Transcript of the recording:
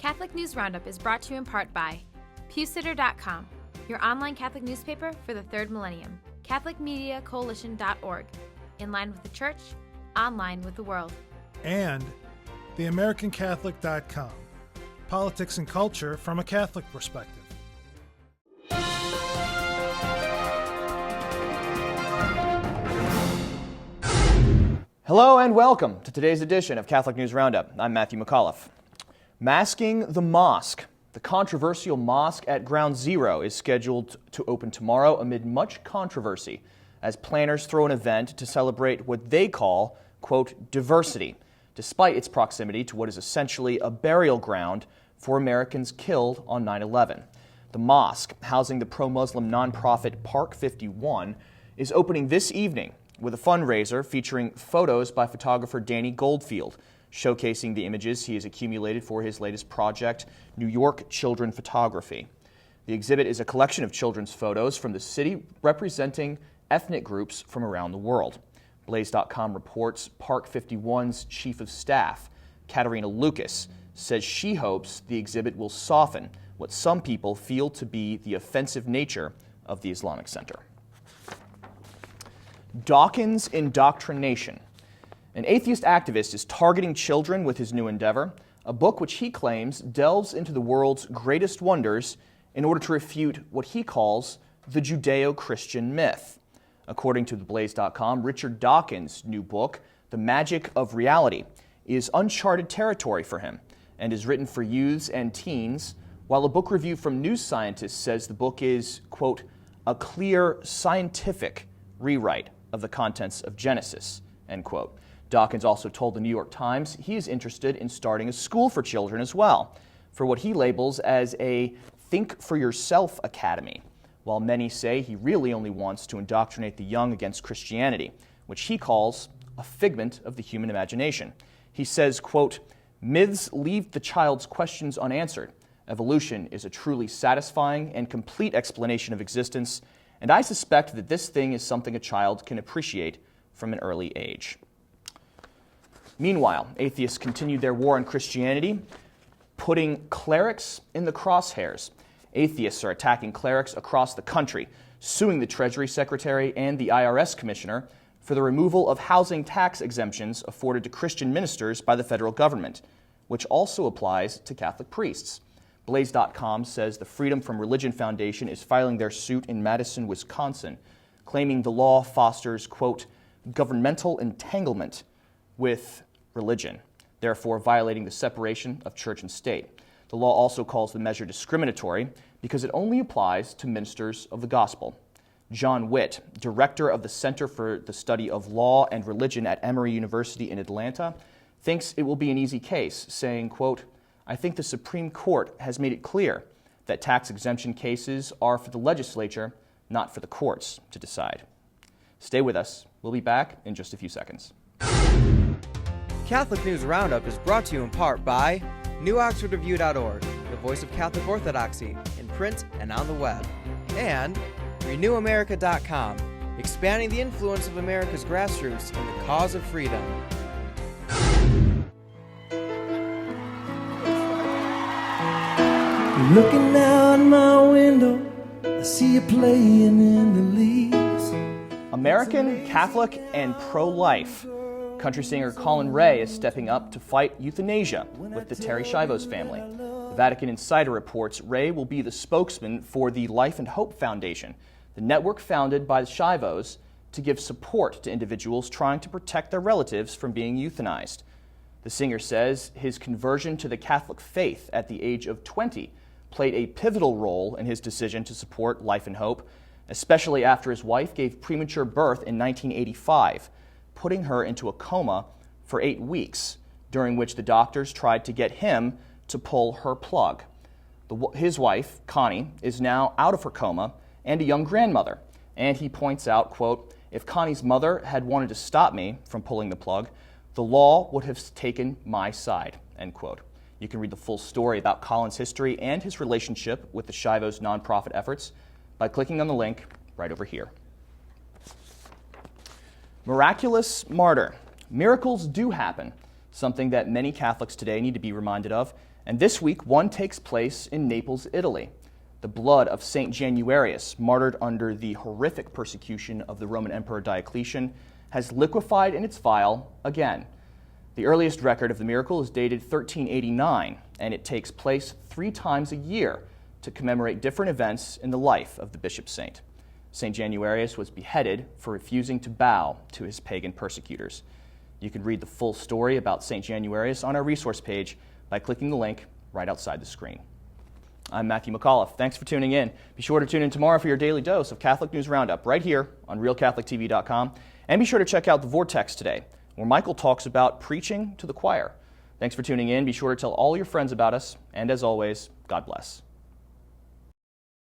Catholic News Roundup is brought to you in part by PewSitter.com, your online Catholic newspaper for the third millennium, CatholicMediaCoalition.org, in line with the Church, online with the world. And TheAmericanCatholic.com, politics and culture from a Catholic perspective. Hello and welcome to today's edition of Catholic News Roundup. I'm Matthew McAuliffe. Masking the Mosque. The controversial mosque at Ground Zero is scheduled to open tomorrow amid much controversy as planners throw an event to celebrate what they call, quote, diversity, despite its proximity to what is essentially a burial ground for Americans killed on 9/11. The mosque, housing the pro-Muslim nonprofit Park 51, is opening this evening with a fundraiser featuring photos by photographer Danny Goldfield, showcasing the images he has accumulated for his latest project, New York Children Photography. The exhibit is a collection of children's photos from the city representing ethnic groups from around the world. Blaze.com reports Park 51's chief of staff, Katerina Lucas, says she hopes the exhibit will soften what some people feel to be the offensive nature of the Islamic Center. Dawkins Indoctrination. An atheist activist is targeting children with his new endeavor, a book which he claims delves into the world's greatest wonders in order to refute what he calls the Judeo-Christian myth. According to theblaze.com, Richard Dawkins' new book, The Magic of Reality, is uncharted territory for him and is written for youths and teens, while a book review from News Scientist says the book is, quote, a clear scientific rewrite of the contents of Genesis, end quote. Dawkins also told the New York Times he is interested in starting a school for children as well, for what he labels as a think for yourself academy, while many say he really only wants to indoctrinate the young against Christianity, which he calls a figment of the human imagination. He says, quote, myths leave the child's questions unanswered. Evolution is a truly satisfying and complete explanation of existence, and I suspect that this thing is something a child can appreciate from an early age. Meanwhile, atheists continued their war on Christianity, putting clerics in the crosshairs. Atheists are attacking clerics across the country, suing the Treasury Secretary and the IRS Commissioner for the removal of housing tax exemptions afforded to Christian ministers by the federal government, which also applies to Catholic priests. Blaze.com says the Freedom from Religion Foundation is filing their suit in Madison, Wisconsin, claiming the law fosters, quote, governmental entanglement with religion, therefore violating the separation of church and state. The law also calls the measure discriminatory because it only applies to ministers of the gospel. John Witt, director of the Center for the Study of Law and Religion at Emory University in Atlanta, thinks it will be an easy case, saying, quote, I think the Supreme Court has made it clear that tax exemption cases are for the legislature, not for the courts to decide. Stay with us. We'll be back in just a few seconds. Catholic News Roundup is brought to you in part by NewOxfordReview.org, the voice of Catholic Orthodoxy, in print and on the web, and RenewAmerica.com, expanding the influence of America's grassroots in the cause of freedom. Looking out my window, I see you playing in the leaves. American, Catholic, and pro-life. Country singer Colin Ray is stepping up to fight euthanasia with the Terry Schiavo's family. The Vatican Insider reports Ray will be the spokesman for the Life and Hope Foundation, the network founded by the Schiavos to give support to individuals trying to protect their relatives from being euthanized. The singer says his conversion to the Catholic faith at the age of 20 played a pivotal role in his decision to support Life and Hope, especially after his wife gave premature birth in 1985, putting her into a coma for 8 weeks, during which the doctors tried to get him to pull her plug. His wife, Connie, is now out of her coma and a young grandmother, and he points out, quote, if Connie's mother had wanted to stop me from pulling the plug, the law would have taken my side, end quote. You can read the full story about Colin's history and his relationship with the Schiavo's nonprofit efforts by clicking on the link right over here. Miraculous Martyr. Miracles do happen. something that many Catholics today need to be reminded of. And this week, one takes place in Naples, Italy. The blood of St. Januarius, martyred under the horrific persecution of the Roman Emperor Diocletian, has liquefied in its vial again. The earliest record of the miracle is dated 1389, and it takes place 3 times a year to commemorate different events in the life of the bishop saint. St. Januarius was beheaded for refusing to bow to his pagan persecutors. You can read the full story about St. Januarius on our resource page by clicking the link right outside the screen. I'm Matthew McAuliffe. Thanks for tuning in. Be sure to tune in tomorrow for your daily dose of Catholic News Roundup right here on RealCatholicTV.com. And be sure to check out The Vortex today, where Michael talks about preaching to the choir. Thanks for tuning in. Be sure to tell all your friends about us. And as always, God bless.